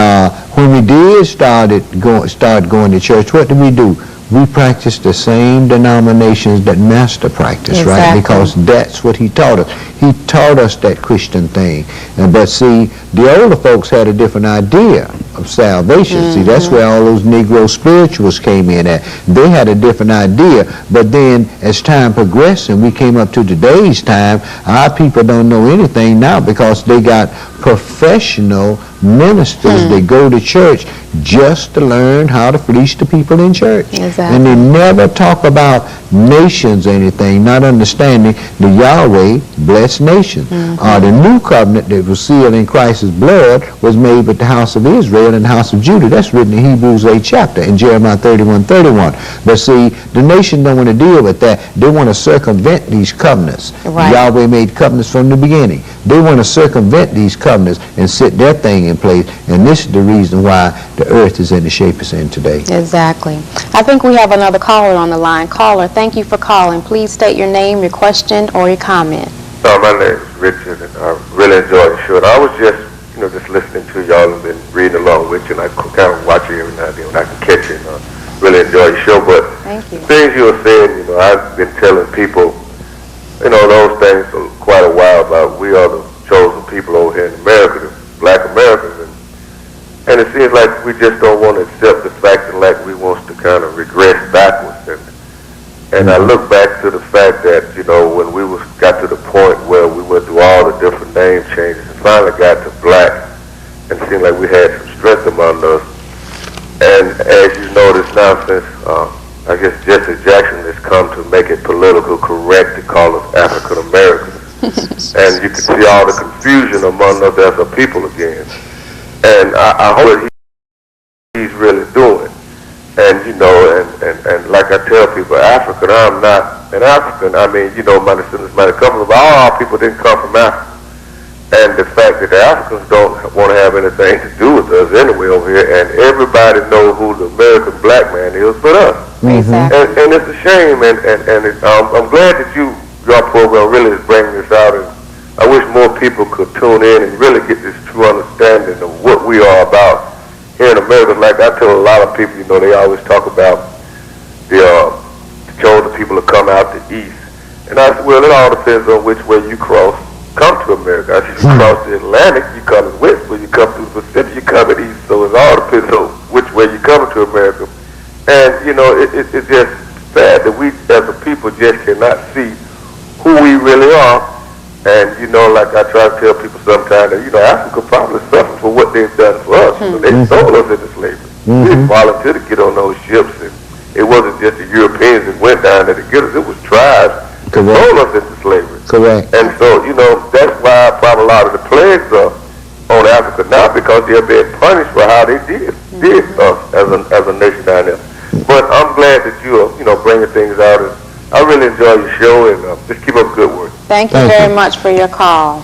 when we did start going to church, what did we do? We practiced the same denominations that Master practiced, right? Because that's what he taught us. He taught us that Christian thing. But see, the older folks had a different idea of salvation. See, that's where all those Negro spirituals came in at. They had a different idea. But then, as time progressed and we came up to today's time, our people don't know anything now, because they got professional ministers that go to church just to learn how to fleece the people in church. And they never talk about nations or anything, not understanding the Yahweh blessed nation. The new covenant that was sealed in Christ's blood was made with the house of Israel and the house of Judah. That's written in Hebrews 8 chapter and Jeremiah 31:31. But see, the nation don't want to deal with that. They want to circumvent these covenants. Yahweh made covenants from the beginning. They want to circumvent these covenants and set their thing in place. And this is the reason why the earth is in the shape it's in today. Exactly. I think we have another caller on the line. Caller, thank you for calling. Please state your name, your question, or your comment. My name is Richard, and I really enjoy the show. And I was just, just listening to y'all and been reading along with you, and I kind of watch you every now and then when I can catch you, and I really enjoy your show. But the things you were saying, I've been telling people, those things for quite a while about we are the chosen people over here in America, the black Americans, and it seems like we just don't want to accept the fact that, like, we want to kind of regress backwards. And I look back to the fact that, when we got to the point where we went through all the different name changes and finally got to black, and it seemed like we had some strength among us. And as you notice now, since I guess Jesse Jackson has come to make it political correct to call us African Americans, and you can see all the confusion among us as a people again. And I hope that he's really doing. And, and like I tell people, African, I'm not an African. I mean, my descendants might have come from, but all our people didn't come from Africa. And the fact that the Africans don't want to have anything to do with us anyway over here, and everybody knows who the American black man is but us. And it's a shame, and I'm glad that your program really is bringing this out, and I wish more people could tune in and really get this true understanding of what we are about here in America. Like I tell a lot of people, they always talk about the chosen people to come out the east. And I said, well, it all depends on which way you come to America. I said, you cross the Atlantic, you come west. When you come through the Pacific, you come east. So it all depends on which way you come to America. And, it's just sad that we as a people just cannot see who we really are. And, like I try to tell people sometimes that, Africa probably suffered for what they've done for us. They sold us into slavery. We didn't volunteer to get on those ships. And it wasn't just the Europeans that went down there to get us. It was tribes that sold us into slavery. And so, that's why probably a lot of the plagues are on Africa now, because they're being punished for how they did us as a nation down there. But I'm glad that you're, bringing things out. And I really enjoy your show, and just keep up good work. Thank you very much for your call.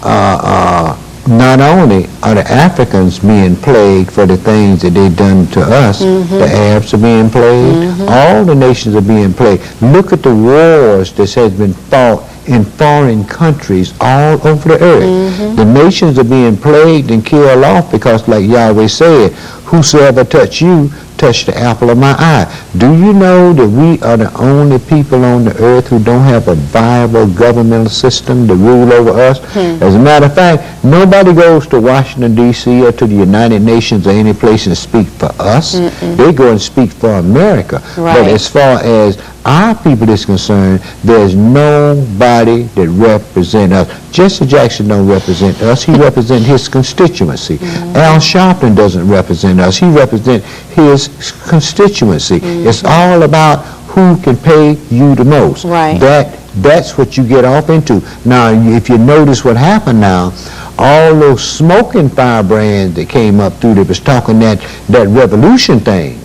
not only are the Africans being plagued for the things that they've done to us, the Arabs are being plagued, all the nations are being plagued. Look at the wars that has been fought in foreign countries all over the earth. The nations are being plagued and killed off because, like Yahweh said, whosoever touch you, touch the apple of my eye. Do you know that we are the only people on the earth who don't have a viable governmental system to rule over us? As a matter of fact, nobody goes to Washington, D.C. or to the United Nations or any place and speak for us. They go and speak for America. But as far as our people is concerned, there's nobody that represents us. Jesse Jackson don't represent us. He represents his constituency. Al Sharpton doesn't represent us. He represents his constituency. It's all about who can pay you the most. That's what you get off into. Now, if you notice what happened now, all those smoking firebrands that came up through that was talking that revolution thing,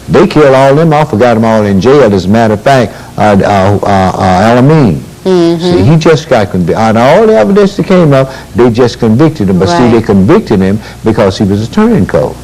they killed all them off and got them all in jail. As a matter of fact, Alameen, see, he just got convicted. Out of all the evidence that came up, they just convicted him. But see, they convicted him because he was a turncoat.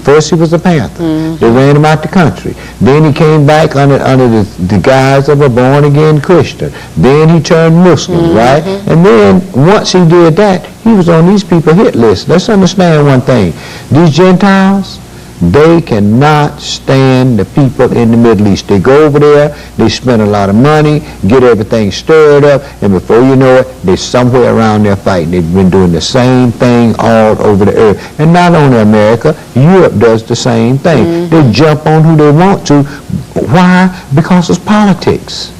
First he was a Panther. They ran him out the country. Then he came back under the guise of a born-again Christian. Then he turned Muslim, right? And then once he did that, he was on these people's hit list. Let's understand one thing. These Gentiles, they cannot stand the people in the Middle East. They go over there, they spend a lot of money, get everything stirred up, and before you know it, they're somewhere around there fighting. They've been doing the same thing all over the earth. And not only America, Europe does the same thing. They jump on who they want to. Why? Because it's politics.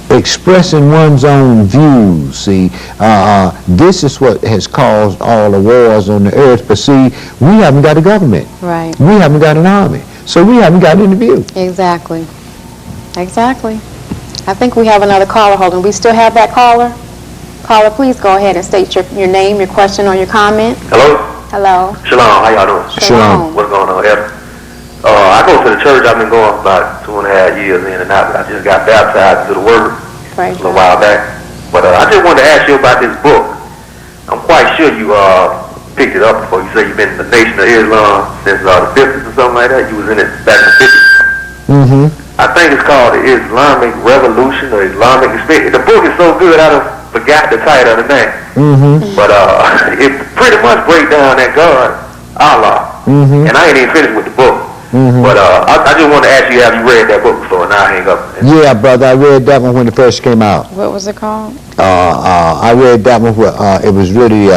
Expressing one's own views. See, this is what has caused all the wars on the earth. But see, we haven't got a government. We haven't got an army. So we haven't got any view. Exactly. I think we have another caller holding. We still have that caller? Caller, please go ahead and state your name, your question, or your comment. Hello? Shalom. How y'all doing? Shalom. What's going on, Evan? I go to the church. I've been going about 2.5 years in and out, but I just got baptized into the Word a little while back. But I just wanted to ask you about this book. I'm quite sure you picked it up before. You say you've been in the Nation of Islam since the 50s or something like that. You was in it back in the 50s. I think it's called the Islamic Revolution or Islamic Experience. The book is so good I done forgot the title of the name. But it pretty much breaks down that God, Allah. And I ain't even finished with the book. But I just want to ask you, have you read that book before? And I'll hang up. Yeah, brother, I read that one when it first came out. What was it called? I read that one. It was really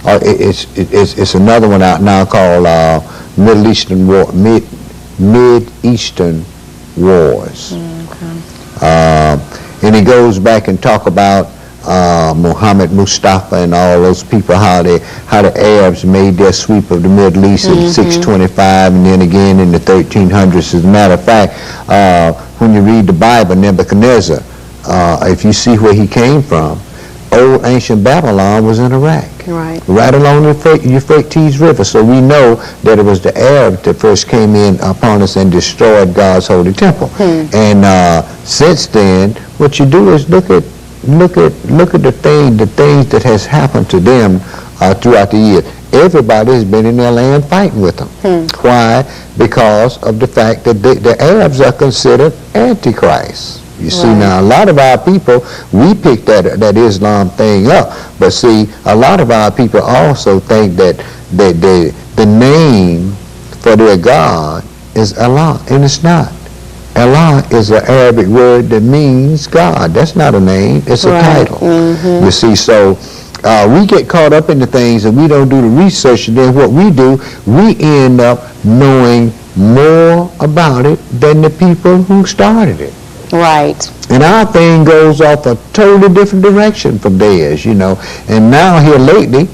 it's another one out now called Mid-Eastern Wars. And he goes back and talk about Muhammad Mustafa and all those people, how the Arabs made their sweep of the Middle East in 625 and then again in the 1300s. As a matter of fact, when you read the Bible, Nebuchadnezzar, if you see where he came from, old ancient Babylon was in Iraq. Right along the Euphrates River. So we know that it was the Arabs that first came in upon us and destroyed God's holy temple. And since then, what you do is look at the things that has happened to them throughout the years. Everybody has been in their land fighting with them. Why? Because of the fact that the Arabs are considered antichrist. You see, now a lot of our people, we picked that Islam thing up, but see, a lot of our people also think that the name for their God is Allah, and it's not. Allah is an Arabic word that means God. That's not a name, it's a title. You see, so we get caught up in the things and we don't do the research, and then what we do, we end up knowing more about it than the people who started it. And our thing goes off a totally different direction from theirs, you know. And now here lately,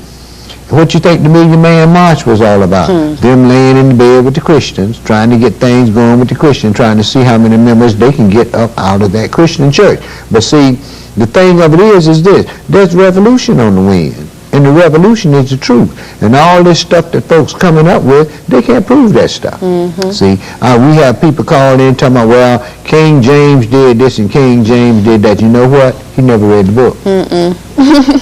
what you think the Million Man March was all about? Them laying in the bed with the Christians, trying to get things going with the Christians, trying to see how many members they can get up out of that Christian church. But see, the thing of it is this: there's revolution on the wind. And the revolution is the truth. And all this stuff that folks coming up with, they can't prove that stuff. See, we have people calling in talking about, well, King James did this and King James did that. You know what? He never read the book.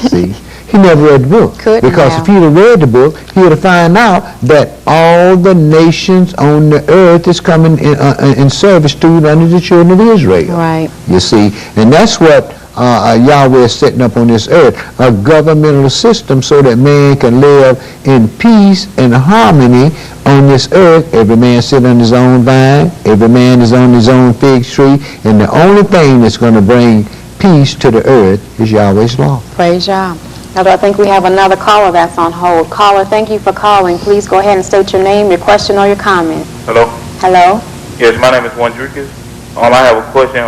See, He never read the book. Couldn't because have. if he'd have read the book, he would have found out that all the nations on the earth is coming in servitude under the children of Israel. Right. You see, and that's what Yahweh is setting up on this earth, a governmental system so that man can live in peace and harmony on this earth. Every man sit on his own vine, every man is on his own fig tree, and the only thing that's going to bring peace to the earth is Yahweh's law. Praise Yah. Elder, I think we have another caller that's on hold. Caller, thank you for calling. Please go ahead and state your name, your question, or your comment. Hello? Hello? Yes, my name is Wandrikis. I have a question.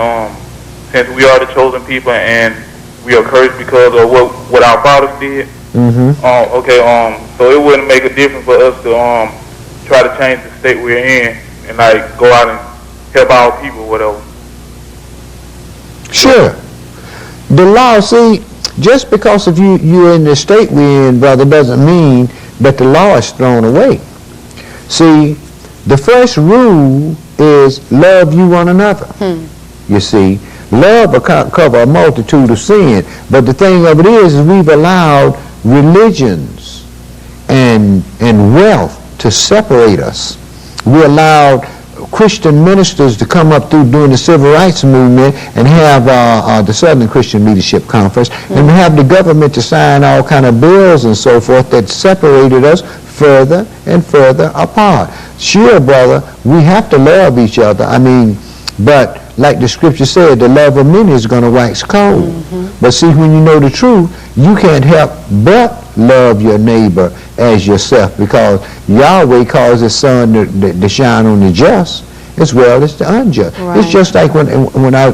Since we are the chosen people and we are cursed because of what our fathers did, so it wouldn't make a difference for us to try to change the state we're in and like go out and help our people, whatever. Sure. The law, see, just because of you're in the state we're in, brother, doesn't mean that the law is thrown away. See, the first rule is love you one another. You see, love will cover a multitude of sin. But the thing of it is we've allowed religions and wealth to separate us. We allowed Christian ministers to come up through during the civil rights movement and have the Southern Christian Leadership Conference and have the government to sign all kind of bills and so forth that separated us further and further apart. Sure, brother, we have to love each other. I mean, but like the scripture said, the love of many is going to wax cold. But see, when you know the truth, you can't help but love your neighbor as yourself, because Yahweh calls his sun to shine on the just as well as the unjust. Right. It's just like when I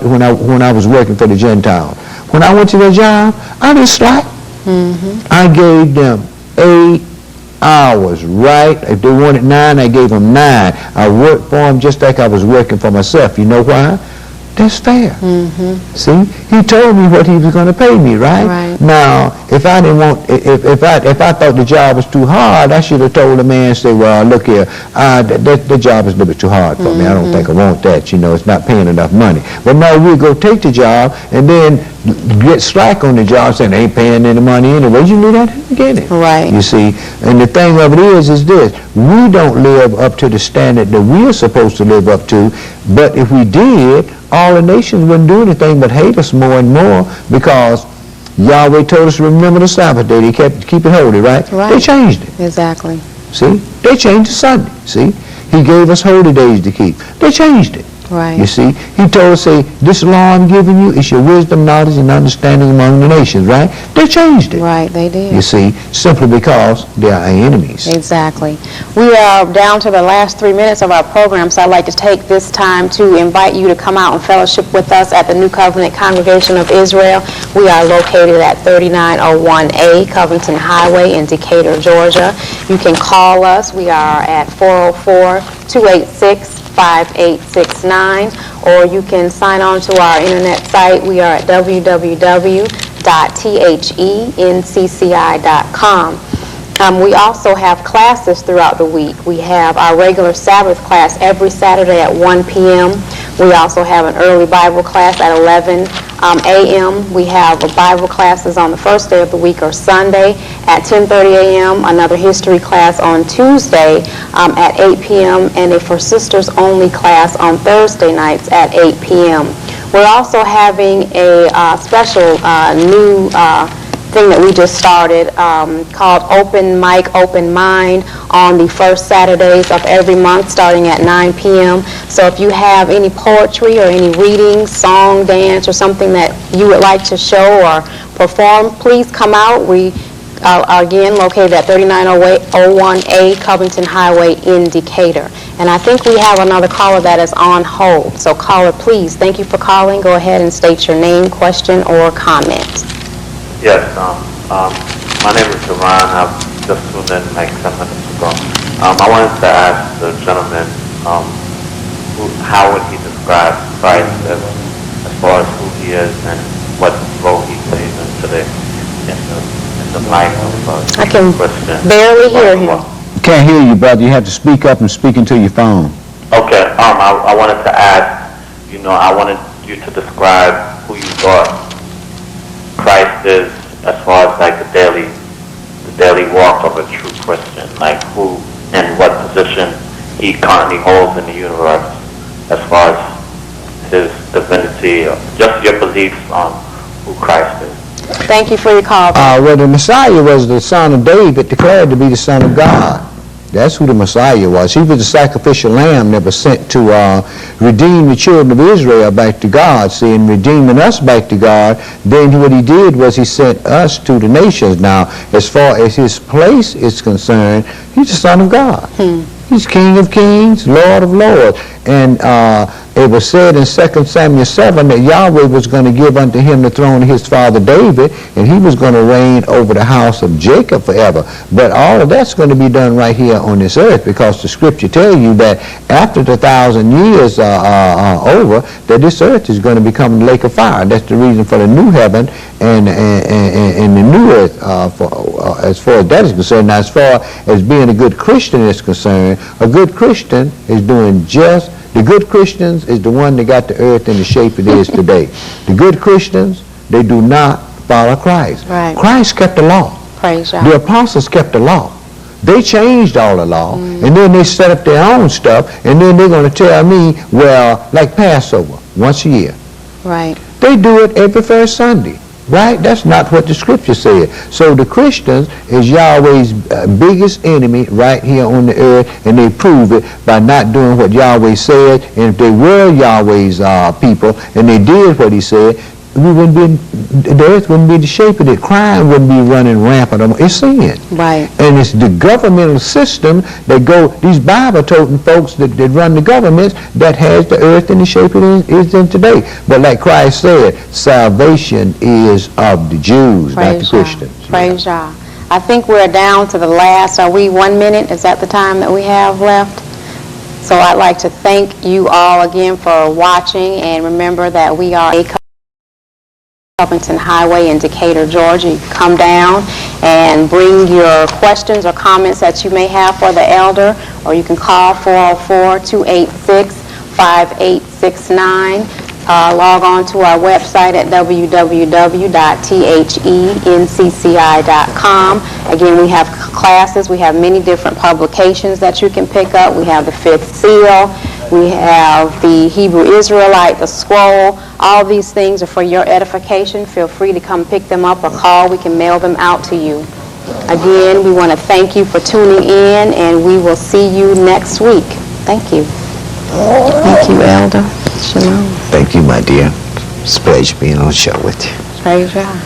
was working for the Gentiles. When I went to their job, I didn't slack. I gave them 8 hours, right? If they wanted 9, I gave them 9. I worked for them just like I was working for myself. You know why? That's fair. See, he told me what he was going to pay me, right? Right. Now, if I didn't want, if I thought the job was too hard, I should have told the man, say, well, look here, the job is a little bit too hard for me. I don't think I want that. You know, it's not paying enough money. But no, we'll go take the job and then get slack on the job, saying they ain't paying any money anyway. You knew that in the beginning. Right. You see, and the thing of it is this: we don't live up to the standard that we're supposed to live up to. But if we did, all the nations wouldn't do anything but hate us more and more, because Yahweh told us to remember the Sabbath day. They keep it holy, right? Right. They changed it. Exactly. See, they changed the Sunday. See, he gave us holy days to keep. They changed it. Right. You see, he told us, say, this law I'm giving you is your wisdom, knowledge, and understanding among the nations, right? They changed it. Right, they did. You see, simply because they are our enemies. Exactly. We are down to the last 3 minutes of our program, so I'd like to take this time to invite you to come out and fellowship with us at the New Covenant Congregation of Israel. We are located at 3901A Covington Highway in Decatur, Georgia. You can call us. We are at 404-286-5869, or you can sign on to our internet site. We are at www.thencci.com. We also have classes throughout the week. We have our regular Sabbath class every Saturday at 1 p.m. We also have an early Bible class at 11 a.m. We have Bible classes on the first day of the week, or Sunday, at 10:30 a.m., another history class on Tuesday at 8 p.m., and a For Sisters Only class on Thursday nights at 8 p.m. We're also having a special new thing that we just started called Open Mic, Open Mind on the first Saturdays of every month starting at 9 p.m. So if you have any poetry or any reading, song, dance, or something that you would like to show or perform, please come out. We are again located at 3901A Covington Highway in Decatur. And I think we have another caller that is on hold. So caller, please, thank you for calling. Go ahead and state your name, question, or comment. Yes, my name is Duran. I've just tuned in like 10 minutes ago. I wanted to ask the gentleman, how would he describe Christ as far as who he is and what role he plays in today in the life of I can Christian? barely hear him. Can't hear you, brother. You have to speak up and speak into your phone. Okay, I wanted to ask, I wanted you to describe who you thought Christ is as far as like the daily walk of a true Christian, like who and what position he currently holds in the universe as far as his divinity, just your beliefs on who Christ is. Thank you for your call. Well, the Messiah was the son of David, declared to be the son of God. That's who the Messiah was. He was the sacrificial lamb that was sent to redeem the children of Israel back to God. See, in redeeming us back to God, then what he did was he sent us to the nations. Now, as far as his place is concerned, he's the son of God. He's King of Kings, Lord of Lords. And it was said in 2 Samuel 7 that Yahweh was going to give unto him the throne of his father David, and he was going to reign over the house of Jacob forever. But all of that's going to be done right here on this earth, because the scripture tells you that after the 1,000 years are over, that this earth is going to become a lake of fire. That's the reason for the new heaven and the new earth as far as that is concerned. Now, as far as being a good Christian is concerned, a good Christian is doing just the good Christians is the one that got the earth in the shape it is today. The good Christians, they do not follow Christ. Right. Christ kept the law. Praise God. The apostles kept the law. They changed all the law, and then they set up their own stuff, and then they're going to tell me, well, like Passover, once a year. Right. They do it every first Sunday. Right? That's not what the scripture said. So the Christians is Yahweh's biggest enemy right here on the earth, and they prove it by not doing what Yahweh said. And if they were Yahweh's people and they did what he said, the earth wouldn't be the shape of it. Crime wouldn't be running rampant. It's sin. Right. And it's the governmental system that these Bible-toting folks that run the governments that has the earth in the shape it is in today. But like Christ said, salvation is of the Jews, not the Christians. Praise God. I think we're down to the last, are we 1 minute? Is that the time that we have left? So I'd like to thank you all again for watching, and remember that we are a Covington Highway in Decatur, Georgia. You can come down and bring your questions or comments that you may have for the elder, or you can call 404-286-5869. Log on to our website at www.thencci.com. Again, we have classes. We have many different publications that you can pick up. We have the Fifth Seal. We have the Hebrew Israelite, the Scroll. All these things are for your edification. Feel free to come pick them up or call. We can mail them out to you. Again, we want to thank you for tuning in, and we will see you next week. Thank you. Thank you, Elder. Shalom. Thank you, my dear. It's a pleasure being on the show with you. Praise God.